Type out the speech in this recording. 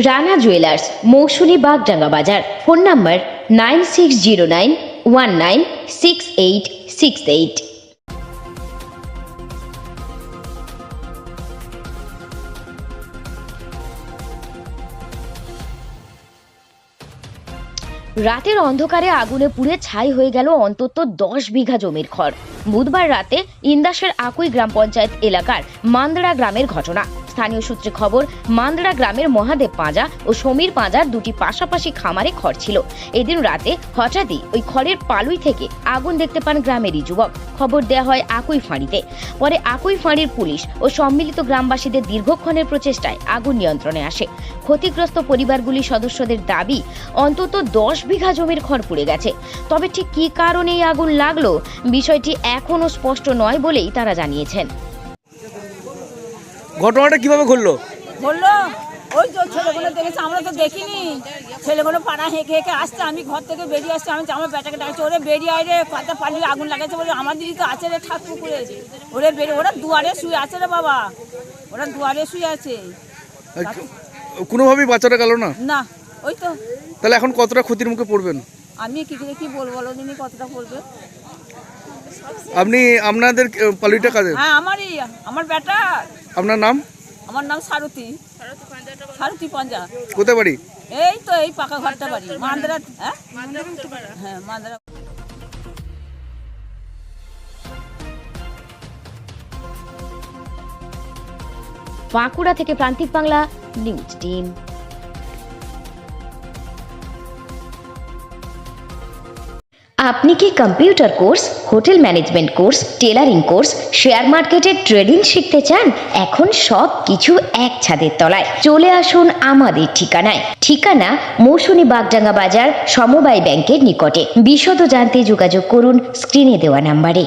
Rana jewellers, মৌসুমী বাগডাঙ্গা বাজার। Phone number 9609196868। রাতের অন্ধকারে আগুনে পুড়ে ছাই হয়ে গেল অন্তত 10 বিঘা জমির খড়। বুধবার রাতে ইন্দাসের আকুই গ্রাম পঞ্চায়েত এলাকার মান্দড়া গ্রামের ঘটনা। স্থানীয় সূত্রে খবর, মান্দড়া গ্রামের মহাদেব পাঁজা ও সমীর পাঁজার দুটি পাশাপাশি খামারে খড় ছিল। এদিন রাতে হঠাৎই ওই খড়ের পালুই থেকে আগুন দেখতে পান গ্রামেরই যুবক। খবর দেওয়া হয় আকুই ফাঁড়িতে। পরে আকুই ফাঁড়ির পুলিশ ও সম্মিলিত গ্রামবাসীদের দীর্ঘক্ষণের প্রচেষ্টায় আগুন নিয়ন্ত্রণে আসে। ক্ষতিগ্রস্ত পরিবারগুলির সদস্যদের দাবি, অন্তত 10 বিঘা জমির খড় পুড়ে গেছে। তবে ঠিক কী কারণে এই আগুন লাগলো বিষয়টি এখনো স্পষ্ট নয় বলেই তারা জানিয়েছেন। ঘটনাটা কিভাবে ঘটলো? ওই তো ছেলেগুলো দেখেছে, আমরা তো দেখিনি। ছেলেগুলো পাড়া হেঁকে হেঁকে আসছে, আমি ঘর থেকে বেরিয়ে আসছি। আমি আমার বেটাকে ডাকছি, ওরে বেরিয়ে আয় রে, কথা পালিয়ে আগুন লাগাচ্ছে বলে। আমার দিদি তো আছে রে, ঠাক পুকুরে। ওরে বেরিয়ে, ওরা দুয়ারে শুয়ে আছে রে বাবা, ওরা দুয়ারে শুয়ে আছে। কোনোভাবেই বাঁচানো গেল না? না, ওই তো। তাহলে এখন কতটা ক্ষতির মুখে পড়বেন? আমি কি বলবো বলো দিনই, কতটা পড়বে। আপনি আপনাদের পালিটা কাজে? হ্যাঁ, আমার বেটা। আপনার নাম? আমার নাম সারথী পাঞ্জা। কোথায় বাড়ি? এই তো এই পাকা ঘরটা বাড়ি, মান্দরা। হ্যাঁ, মান্দরা। বাঁকুড়া থেকে প্রান্তিক বাংলা নিউজ টিম। আপনি কি computer course, hotel management course, tailoring course, share মার্কেটের ট্রেডিং শিখতে চান? এখন সব কিছু এক ছাদের তলায়। চলে আসুন আমাদের ঠিকানায়। ঠিকানা মৌসুমী বাগডাঙ্গা বাজার, সমবায় ব্যাংকের নিকটে। বিশদ জানতে যোগাযোগ করুন স্ক্রিনে দেওয়া নাম্বারে।